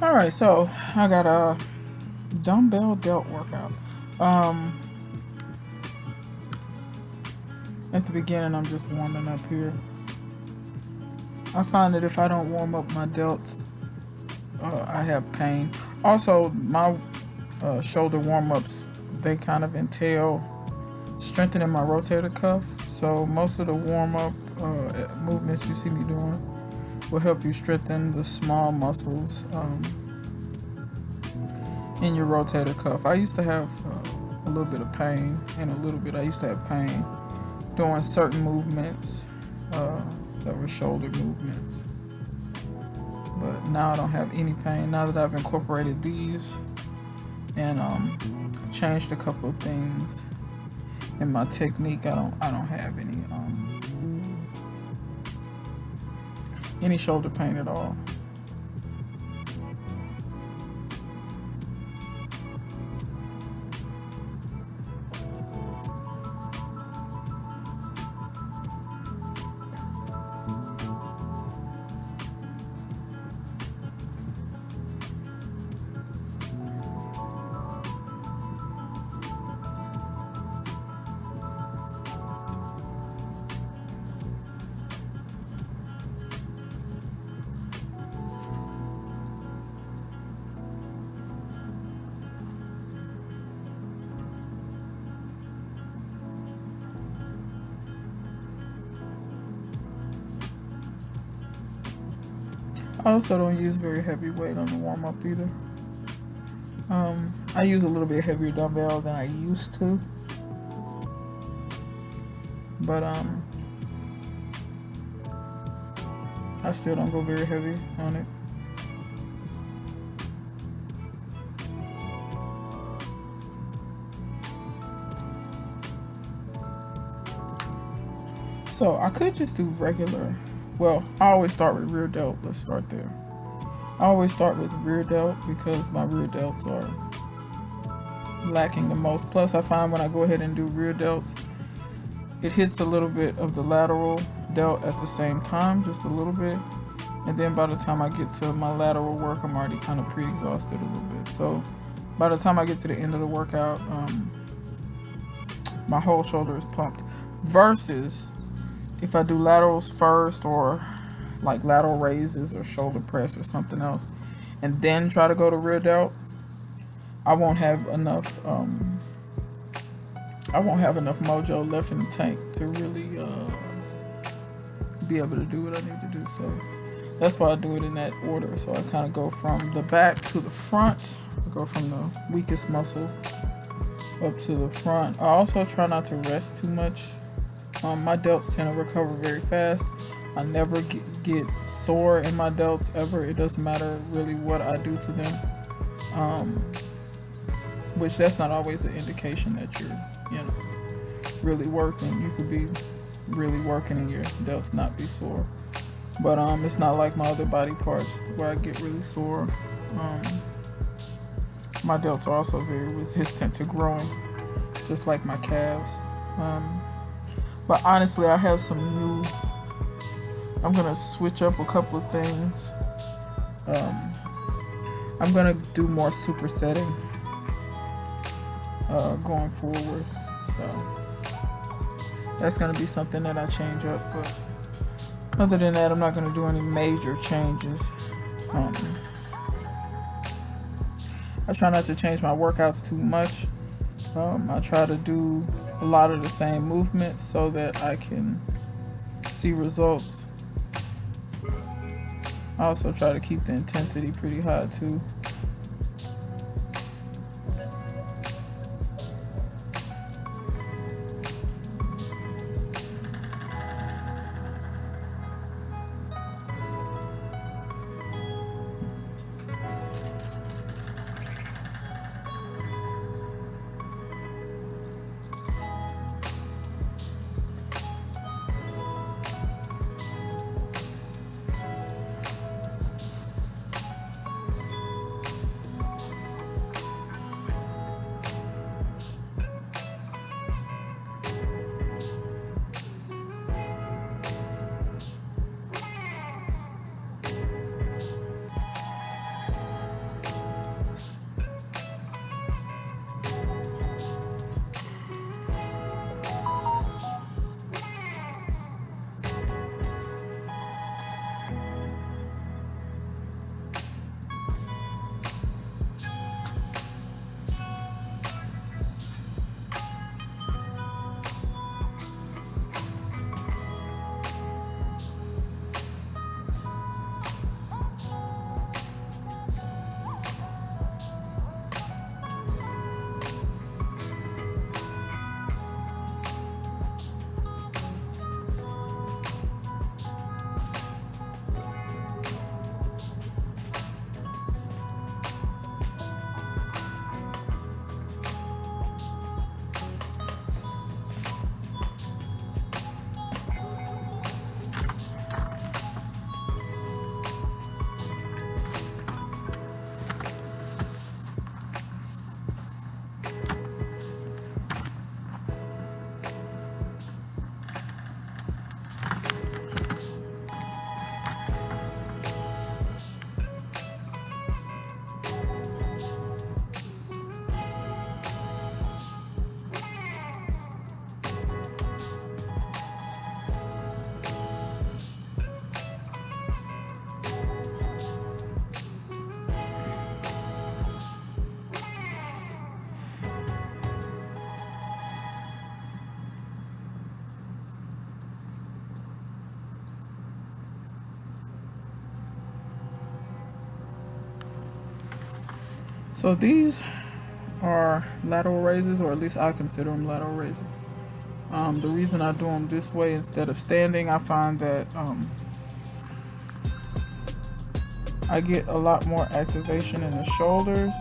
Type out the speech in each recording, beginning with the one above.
Alright, so I got a dumbbell delt workout. Um, at the beginning, I'm just warming up here. I find that if I don't warm up my delts, I have pain. Also, my shoulder warm ups, they kind of entail strengthening my rotator cuff. So, most of the warm up movements you see me doing will help you strengthen the small muscles in your rotator cuff. I used to have a little bit of pain, and I used to have pain doing certain movements that were shoulder movements. But now I don't have any pain. Now that I've incorporated these and changed a couple of things in my technique, I don't have any shoulder pain at all. I also don't use very heavy weight on the warm up either. I use a little bit heavier dumbbell than I used to, but I still don't go very heavy on it. So I could just do regular. Well, I always start with rear delt. Let's start there. I always start with rear delt because my rear delts are lacking the most. Plus, I find when I go ahead and do rear delts, it hits a little bit of the lateral delt at the same time, just a little bit. And then by the time I get to my lateral work, I'm already kind of pre-exhausted a little bit. So by the time I get to the end of the workout, my whole shoulder is pumped. Versus if I do laterals first, or like lateral raises or shoulder press or something else, and then try to go to rear delt, I won't have enough mojo left in the tank to really be able to do what I need to do. So that's why I do it in that order. So I kind of go from the back to the front. I go from the weakest muscle up to the front. I also try not to rest too much. My delts tend to recover very fast. I never get sore in my delts ever. It doesn't matter really what I do to them. Which that's not always an indication that you're, really working. You could be really working and your delts not be sore. But it's not like my other body parts where I get really sore. My delts are also very resistant to growing, just like my calves. But honestly, I have some new. I'm gonna switch up a couple of things. I'm gonna do more supersetting going forward. So that's gonna be something that I change up. But other than that, I'm not gonna do any major changes. I try not to change my workouts too much. I try to do a lot of the same movements so that I can see results. I also try to keep the intensity pretty high too. So these are lateral raises, or at least I consider them lateral raises. The reason I do them this way instead of standing, I find that I get a lot more activation in the shoulders,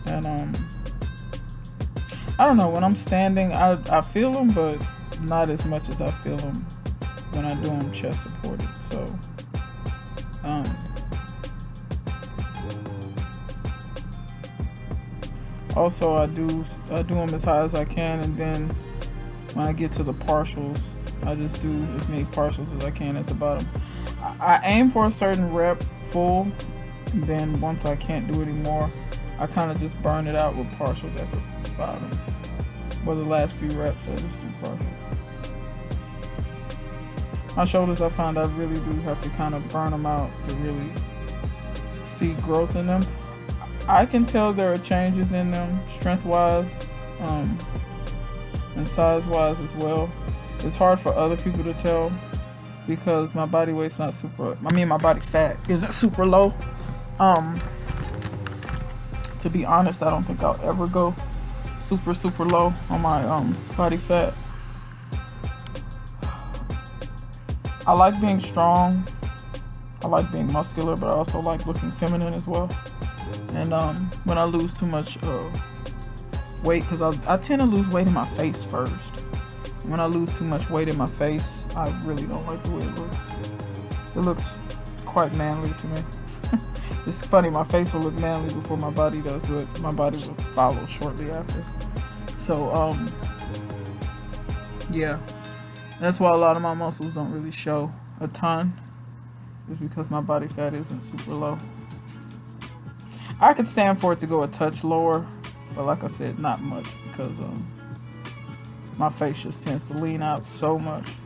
and I don't know, when I'm standing, I feel them, but not as much as I feel them when I do them chest supported. So also I do them as high as I can, and then when I get to the partials, I just do as many partials as I can at the bottom. I aim for a certain rep full, and then once I can't do anymore, I kind of just burn it out with partials at the bottom. But the last few reps, I just do partials. My shoulders, I find I really do have to kind of burn them out to really see growth in them. I can tell there are changes in them, strength-wise, and size-wise as well. It's hard for other people to tell because my body weight's not super. My body fat isn't super low. To be honest, I don't think I'll ever go super low on my body fat. I like being strong. I like being muscular, but I also like looking feminine as well. And when I lose too much weight, because I tend to lose weight in my face first. When I lose too much weight in my face, I really don't like the way it looks. It looks quite manly to me. It's funny, my face will look manly before my body does, but my body will follow shortly after. So, yeah. That's why a lot of my muscles don't really show a ton. Is because my body fat isn't super low. I could stand for it to go a touch lower, but like I said, not much, because my face just tends to lean out so much.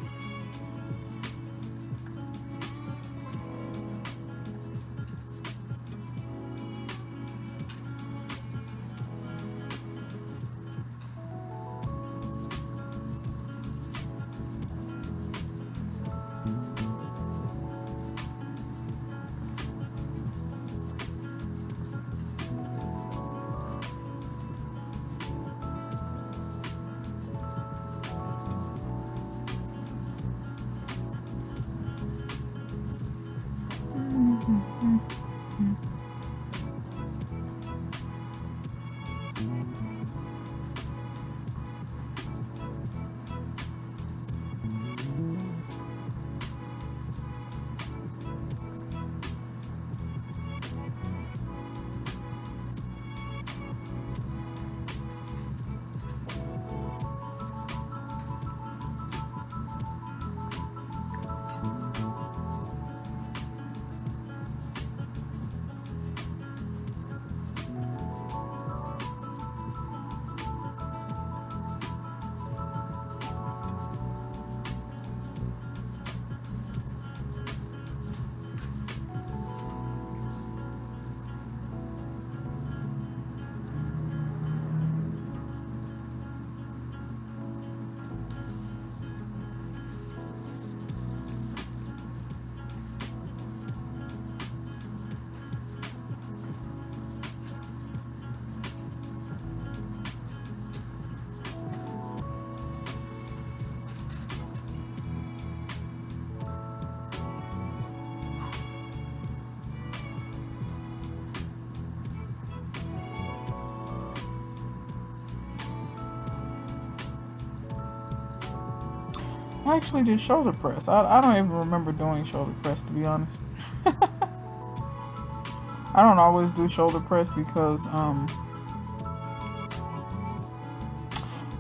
I actually did shoulder press. I don't even remember doing shoulder press, to be honest. I don't always do shoulder press because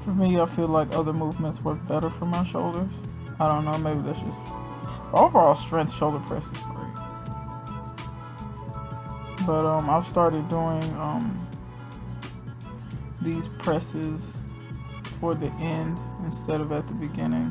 for me, I feel like other movements work better for my shoulders. I don't know, maybe that's just overall strength. Shoulder press is great, but I've started doing these presses toward the end instead of at the beginning.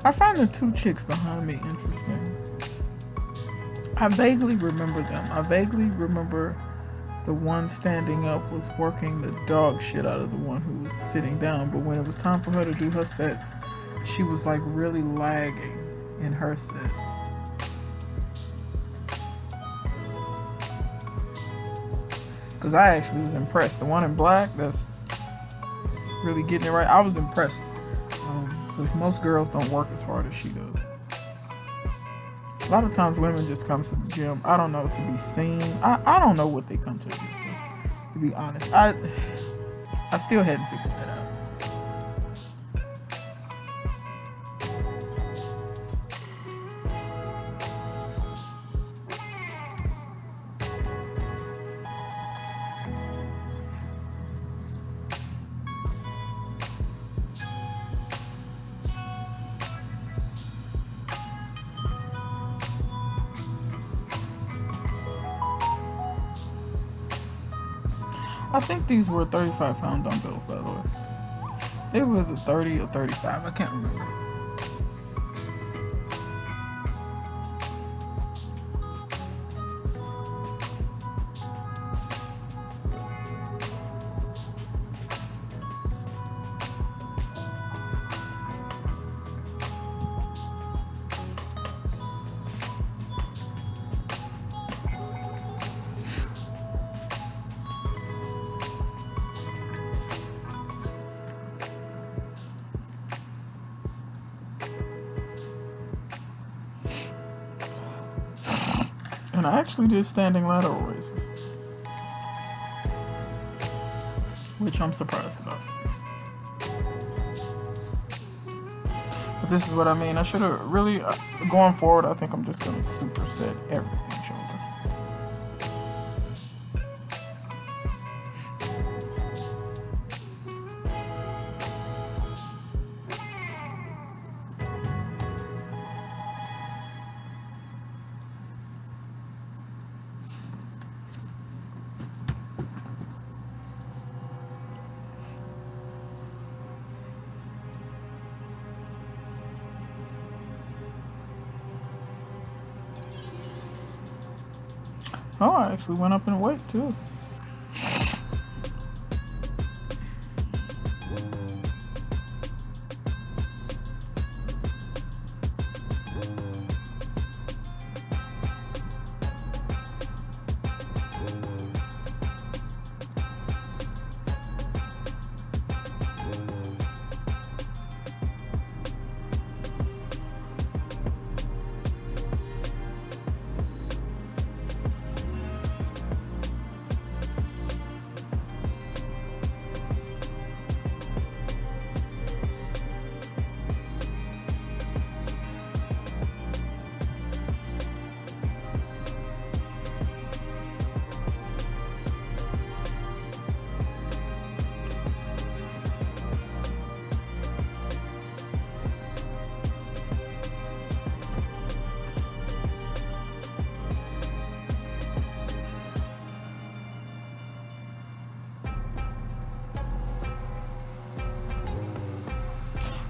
I find the two chicks behind me interesting. I vaguely remember them. I vaguely remember the one standing up was working the dog shit out of the one who was sitting down. But when it was time for her to do her sets, she was like really lagging in her sets. Because I actually was impressed. The one in black that's really getting it right, I was impressed. Because most girls don't work as hard as she does. A lot of times women just come to the gym, I don't know, to be seen. I don't know what they come to the gym for, to be honest. I still hadn't figured that out. I think these were 35-pound dumbbells, by the way. They were the 30 or 35, I can't remember. And I actually did standing lateral raises, which I'm surprised about. But this is what I mean. I should have really, going forward, I think I'm just going to superset everything shoulder. Oh, I actually went up in weight too.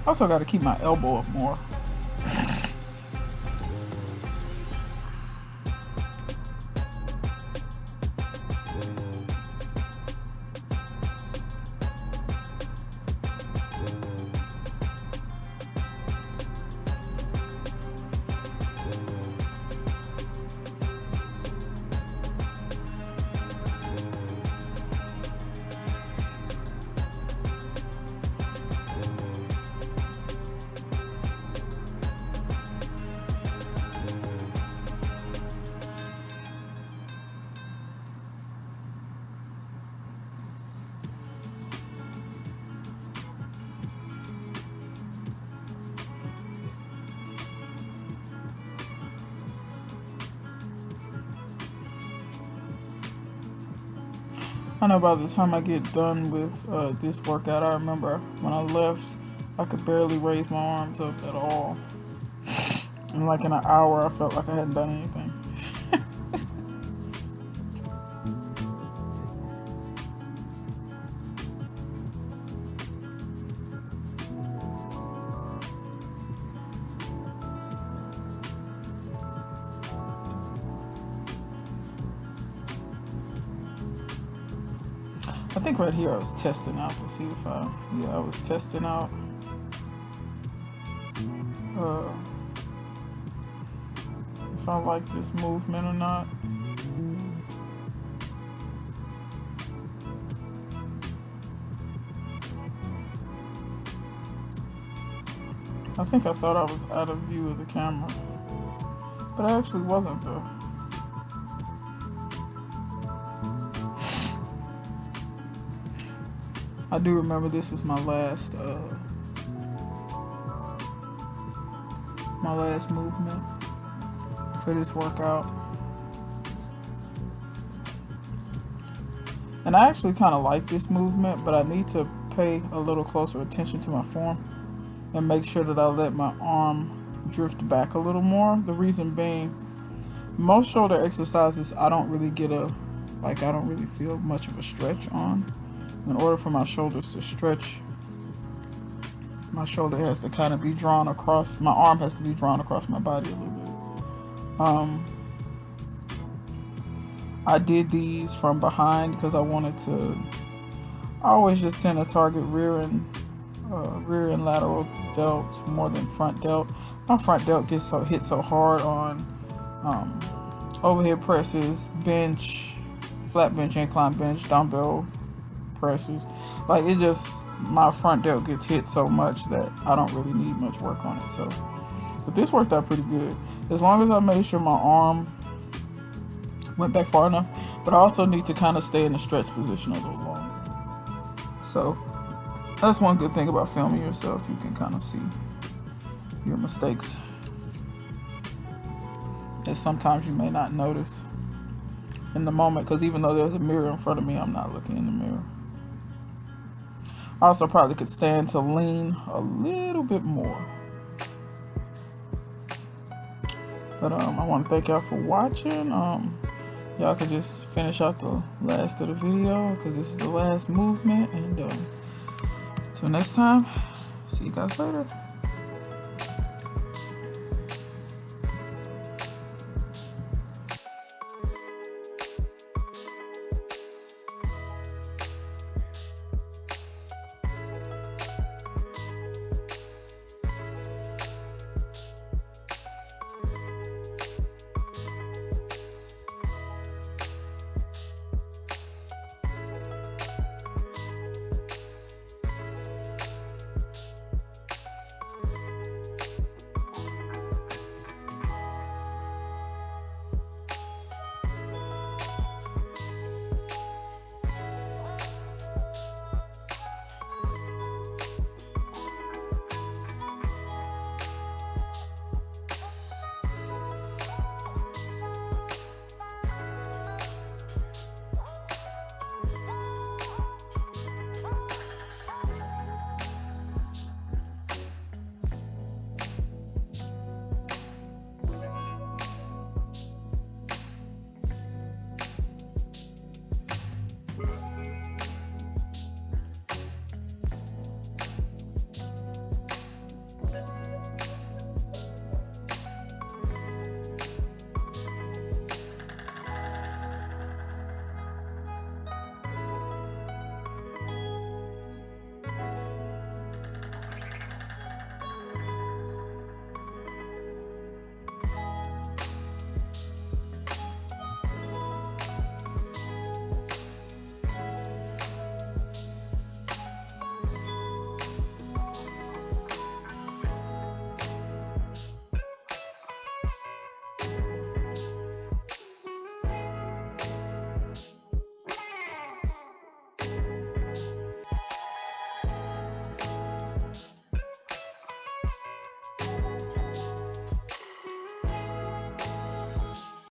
Also got to keep my elbow up more. I know by the time I get done with this workout, I remember when I left, I could barely raise my arms up at all. And like in an hour, I felt like I hadn't done anything. think right here I was testing out to see if I was testing out if I like this movement or not. I think I thought I was out of view of the camera, but I actually wasn't though. I do remember this was my last movement for this workout. And I actually kind of like this movement, but I need to pay a little closer attention to my form and make sure that I let my arm drift back a little more. The reason being, most shoulder exercises I don't really feel much of a stretch on. In order for my shoulders to stretch, my shoulder has to kind of be drawn across, my arm has to be drawn across my body a little bit. I did these from behind because I always just tend to target rear and lateral delts more than front delt. My front delt gets hit so hard on overhead presses, bench, flat bench, incline bench, dumbbell presses. Like my front delt gets hit so much that I don't really need much work on it. So, but this worked out pretty good. As long as I made sure my arm went back far enough, but I also need to kind of stay in the stretch position a little longer. So that's one good thing about filming yourself. You can kind of see your mistakes that sometimes you may not notice in the moment, because even though there's a mirror in front of me, I'm not looking in the mirror. I also probably could stand to lean a little bit more. But I want to thank y'all for watching. Y'all could just finish out the last of the video because this is the last movement. And until next time, see you guys later.